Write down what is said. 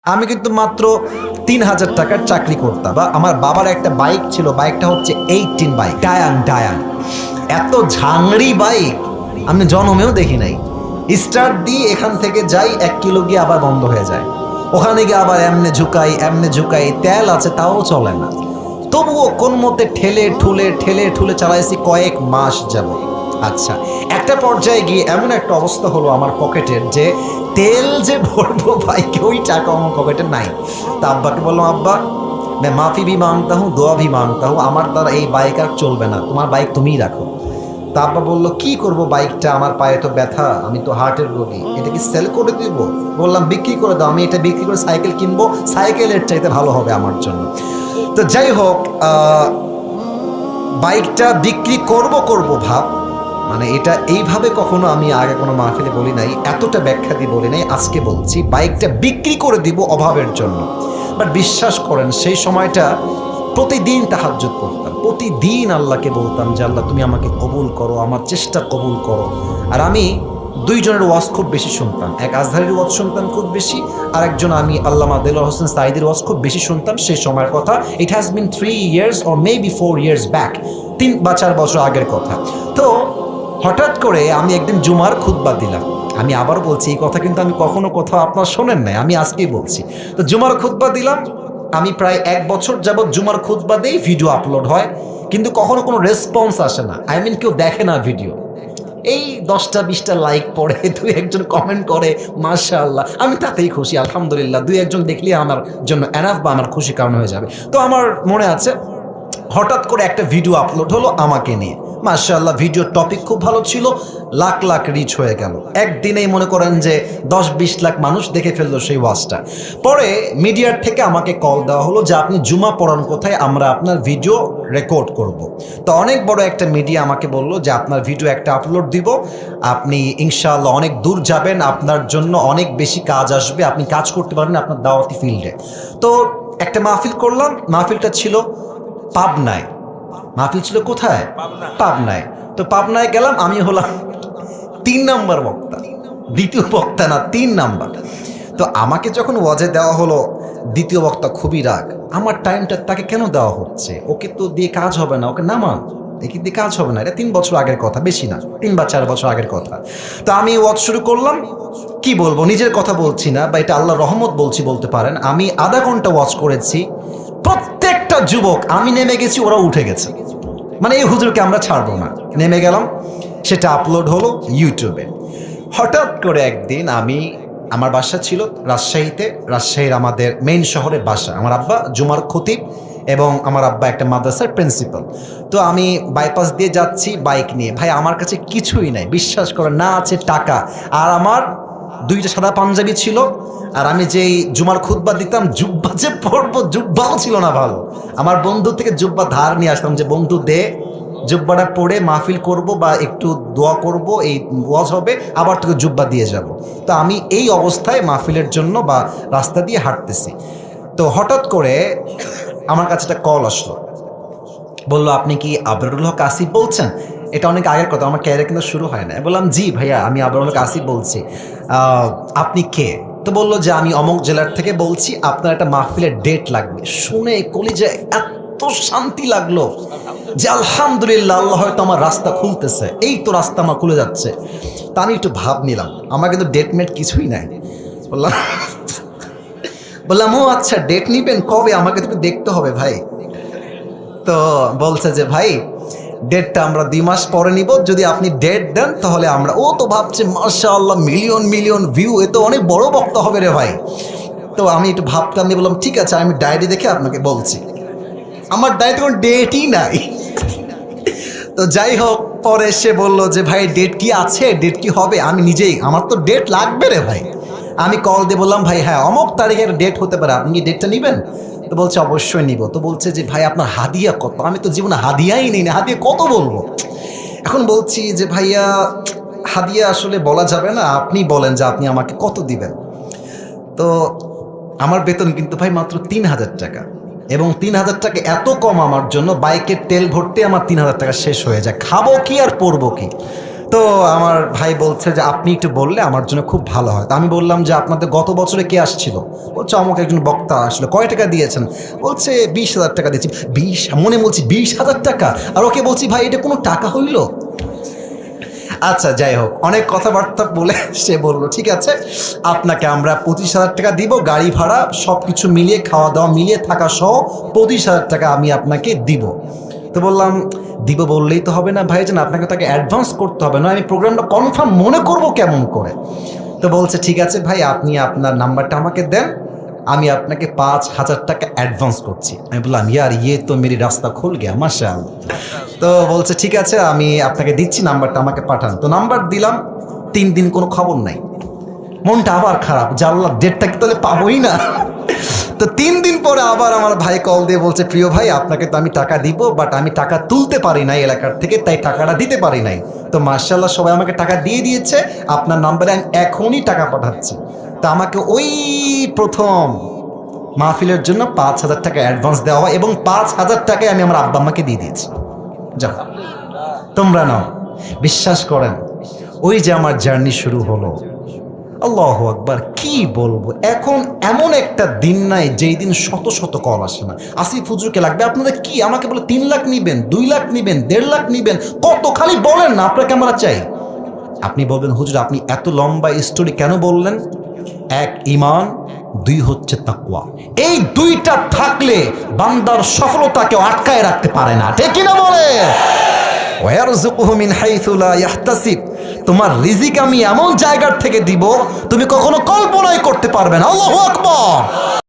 আমি কিন্তু মাত্র ৩,০০০ টাকার চাকরি করতাম, বা আমার বাবার একটা বাইক ছিল, বাইকটা হচ্ছে 18 বাইক, ডায়ান ডায়ান। এত ঝাংড়ি বাইক আমি জন্মেও দেখি নাই। স্টার্ট দিয়ে এখান থেকে যাই 1 কিলো গিয়ে আবার বন্ধ হয়ে যায়, ওখানে গিয়ে আবার এমনে ঝুকাই, তেল আছে তাও চলে না। তবুও কোন মতে ঠেলে ঠুলে চালাইছি কয়েক মাস যাব। আচ্ছা, একটা পর্যায়ে গিয়ে এমন একটা অবস্থা হলো আমার পকেটের, যে তেল যে ভরবো বাইকে ওই টাকা আমার পকেটে নাই। তা আব্বাকে বললাম, আব্বা मैं माफ़ी भी मांगता हूँ, দোয়া भी मांगता हूँ, আমার দ্বারা এই বাইক আর চলবে না, তোমার বাইক তুমিই রাখো। তা আব্বা বললো, কি করব বাইকটা, আমার পায়ে তো ব্যথা, আমি তো হার্টের রোগী, এটা কি সেল করে দিব? বললাম, বিক্রি করে দাও, আমি এটা বিক্রি করে সাইকেল কিনবো, সাইকেলের চাইতে ভালো হবে আমার জন্য। তো যাই হোক, বাইকটা বিক্রি করব ভাব, মানে এটা এইভাবে কখনো আমি আগে কোনো মাহফিলে বলি নাই, এতটা ব্যাখ্যা দিয়ে বলি নাই, আজকে বলছি বাইকটা বিক্রি করে দিব অভাবের জন্য। বাট বিশ্বাস করেন, সেই সময়টা প্রতিদিন তাহাজ্জুদ পড়তাম, প্রতিদিন আল্লাহকে বলতাম যে আল্লাহ তুমি আমাকে কবুল করো, আমার চেষ্টা কবুল করো। আর আমি দুইজনের ওয়াজ খুব বেশি শুনতাম, এক আজহারের ওয়াজ শুনতাম খুব বেশি, আর একজন আমি আল্লামা দেলোয়ার হোসেন সাঈদীর ওয়াজ খুব বেশি শুনতাম সেই সময়ের কথা। It has been 3 years or maybe 4 years back, 3 বা 4 বছর আগের কথা। তো হঠাৎ করে আমি একদিন জুমার খুতবা দিলাম, আমি আবার বলছি এই কথা কিন্তু আমি কখনো কোথাও আপনার শোনেন নাই, আমি আজকেই বলছি। তো জুমার খুতবা দিলাম, আমি প্রায় 1 বছর যাবৎ জুমার খুতবা দেই, ভিডিও আপলোড হয়, কিন্তু কখনো কোনো রেসপন্স আসে না, আই মিন কেউ দেখে না ভিডিও। এই 10টা 20টা লাইক পড়ে, 2-1জন কমেন্ট করে, মাশাআল্লাহ, আমি তাতেই খুশি, আলহামদুলিল্লাহ, 2-1জন দেখলে আমার জন্য এনাফ, বা আমার খুশি কারণ হয়ে যাবে। তো আমার মনে আছে হঠাৎ করে একটা ভিডিও আপলোড হলো আমাকে নিয়ে, মাশাআল্লাহ, ভিডিওর টপিক খুব ভালো ছিল, লাখ লাখ রিচ হয়ে গেল, একদিনেই মনে করেন যে 10-20 লাখ মানুষ দেখে ফেললো সেই ওয়াজটা। পরে মিডিয়ার থেকে আমাকে কল দেওয়া হলো যে আপনি জুমা পড়ান কোথায়, আমরা আপনার ভিডিও রেকর্ড করব। তো অনেক বড় একটা মিডিয়া আমাকে বললো যে আপনার ভিডিও একটা আপলোড দিব, আপনি ইনশাআল্লাহ অনেক দূর যাবেন, আপনার জন্য অনেক বেশি কাজ আসবে, আপনি কাজ করতে পারবেন আপনার দাওয়াতি ফিল্ডে। তো একটা মাহফিল করলাম, মাহফিলটা ছিল পাবনায়। মাহফিল ছিল কোথায়? পাবনায়। তো পাবনায় গেলাম, আমি হলাম 3 নাম্বার বক্তা, দ্বিতীয় বক্তা না, 3 নাম্বার। তো আমাকে যখন ওয়াজে দেওয়া হলো, দ্বিতীয় বক্তা খুবই রাগ, আমার টাইমটা তাকে কেন দেওয়া হচ্ছে, ওকে তো দিয়ে কাজ হবে না, ওকে নামান, একে দিয়ে কাজ হবে না, এটা 3 বছর আগের কথা, বেশি না, 3 বা 4 বছর আগের কথা। তো আমি ওয়াজ শুরু করলাম, কি বলবো, নিজের কথা বলছি না, বা এটা আল্লাহর রহমত বলছি বলতে পারেন। আমি আধা ঘন্টা ওয়াজ করেছি, প্রত্যেকটা যুবক, আমি নেমে গেছি ওরা উঠে গেছে, মানে এই হুজুরকে আমরা ছাড়বো না, নেমে গেলাম, সেটা আপলোড হলো ইউটিউবে। হঠাৎ করে একদিন আমার বাসা ছিল রাজশাহীতে, রাজশাহীর আমাদের মেইন শহরে বাসা, আমার আব্বা জুমার খতিব এবং আমার আব্বা একটা মাদ্রাসার প্রিন্সিপাল। তো আমি বাইপাস দিয়ে যাচ্ছি বাইক নিয়ে, ভাই আমার কাছে কিছুই নাই, বিশ্বাস করে না আছে টাকা, আর আমার 2টা সাদা পাঞ্জাবি ছিল, আর আমি যেই জুমার খুতবা দিতাম, জুব্বা যে পরবো, জুব্বাও ছিল না ভালো। আমার বন্ধু থেকে জুব্বা ধার নিয়ে আসতাম, যে বন্ধু দে, জুব্বাটা পরে মাহফিল করব বা একটু দোয়া করব, এই ওয়াজ হবে, আবার তোকে জুব্বা দিয়ে যাব। তো আমি এই অবস্থায় মাহফিলের জন্য বা রাস্তা দিয়ে হাঁটতেছি। তো হঠাৎ করে আমার কাছে একটা কল আসলো, বললো আপনি কি আবরারুল হক আসিফ বলছেন? এটা অনেক আগের কথা, আমার ক্যারিয়ার কিন্তু শুরু হয় না। বললাম, জি ভাইয়া, আমি আবরারুল হক আসিফ বলছি, আপনি কে? তো বললো যে আমি অমুক জেলার থেকে বলছি, আপনার একটা মাহফিলের ডেট লাগবে। শুনে কলিজায় এত শান্তি লাগলো যে আলহামদুলিল্লাহ, আল্লাহ হয়তো আমার রাস্তা খুলতেছে, এই তো রাস্তা আমার খুলে যাচ্ছে। তা আমি একটু ভাব নিলাম, আমার কিন্তু ডেট মেট কিছুই নাই। বললাম ও আচ্ছা, ডেট নিবেন কবে, আমাকে তো একটু দেখতে হবে ভাই। তো বলছে যে ভাই, ডেটটা আমরা 2 মাস পরে নিব, যদি আপনি ডেট দেন তাহলে আমরা। ও তো ভাবছে মাশাআল্লাহ, মিলিয়ন মিলিয়ন ভিউ, এ তো অনেক বড় বক্তা হবে রে ভাই। তো আমি একটু ভাবতাম, নিয়ে বললাম ঠিক আছে, আমি ডায়েরি দেখে আপনাকে বলছি। আমার ডায়েরিতে কোনো ডেটই নাই। তো যাই হোক, পরে সে বললো যে ভাই ডেট কি আছে, ডেট কি হবে? আমি নিজেই, আমার তো ডেট লাগবে রে ভাই। আমি কল দিয়ে বললাম, ভাই হ্যাঁ অমুক তারিখের ডেট হতে পারে, আপনি কি ডেটটা নেবেন? তো বলছে অবশ্যই নিব। তো বলছে যে ভাই আপনার হাদিয়া কত? আমি তো জীবনে হাদিয়াই নিই না, হাদিয়া কত বলবো। এখন বলছি যে ভাইয়া, হাদিয়া আসলে বলা যাবে না, আপনি বলেন যে আপনি আমাকে কত দিবেন। তো আমার বেতন কিন্তু ভাই মাত্র 3,000 টাকা, এবং 3,000 টাকা এত কম আমার জন্য, বাইকের তেল ভরতে আমার 3,000 টাকা শেষ হয়ে যায়, খাবো কি আর পরবো কি। তো আমার ভাই বলছে যে আপনি একটু বললে আমার জন্য খুব ভালো হয়। তো আমি বললাম যে আপনাদের গত বছরে কে আসছিল? বলছে আমাকে একজন বক্তা আসলো। কয় টাকা দিয়েছেন? বলছে 20,000 টাকা দিয়েছি। মনে বলছি 20,000 টাকা, আর ওকে বলছি ভাই এটা কোনো টাকা হইল? আচ্ছা যাই হোক, অনেক কথাবার্তা বলে সে বলল ঠিক আছে আপনাকে আমরা 25,000 টাকা দিব, গাড়ি ভাড়া সব কিছু মিলিয়ে, খাওয়া দাওয়া মিলিয়ে, থাকা সহ 25,000 টাকা আমি আপনাকে দিব। তো বললাম দিব বললেই তো হবে না ভাইজান, আপনাকে তাকে অ্যাডভান্স করতে হবে না, আমি প্রোগ্রামটা কনফার্ম মনে করব কেমন করে? তো বলছে ঠিক আছে ভাই আপনি আপনার নাম্বারটা আমাকে দেন, আমি আপনাকে 5,000 টাকা অ্যাডভান্স করছি। আমি বললাম ইয়ার ইয়ে তো মেরি রাস্তা খুল গিয়া মাশাআল্লাহ। তো বলছে ঠিক আছে আমি আপনাকে দিচ্ছি, নাম্বারটা আমাকে পাঠান। তো নাম্বার দিলাম, 3 দিন কোনো খবর নাই। মনটা আবার খারাপ, জানলাম ডেটটা কি তাহলে পাবোই না। তো 3 দিন পরে আবার আমার ভাই কল দিয়ে বলছে প্রিয় ভাই আপনাকে তো আমি টাকা দিব, বাট আমি টাকা তুলতে পারি নাই এলাকার থেকে, তাই টাকাটা দিতে পারি নাই। তো মার্শাল্লাহ সবাই আমাকে টাকা দিয়ে দিয়েছে, আপনার নাম্বারে আমি এখনই টাকা পাঠাচ্ছি। তা আমাকে ওই প্রথম মাহফিলের জন্য 5,000 টাকা অ্যাডভান্স দেওয়া হয় এবং 5,000 টাকায় আমি আমার আব্বা আম্মাকে দিয়ে দিয়েছি। যাও তোমরা নাও। বিশ্বাস করেন ওই যে আমার জার্নি শুরু হলো, আল্লাহু আকবার, কি বলবো। এখন এমন একটা দিন নাই যেই দিন শত শত কল আসে না, আসিফ হুজুরকে লাগবে আপনাদের কি, আমাকে বলে 3 লাখ নিবেন, 2 লাখ নিবেন, 1.5 লাখ নিবেন, কত খালি বলেন না আপনাকে আমরা চাই। আপনি বলবেন হুজুর আপনি এত লম্বা স্টোরি কেন বললেন? 1 ঈমান, 2 হচ্ছে তাকওয়া। এই 2টা থাকলে বান্দার সফলতাকেও আটকায় রাখতে পারে না, ঠিক কিনা বলে? ওয়ারযুকুহু মিন হাইথু লা ইয়াহতাসিব, তোমার রিজিক আমি এমন জায়গার থেকে দিব তুমি কখনো কল্পনাই করতে পারবে না। আল্লাহু আকবার।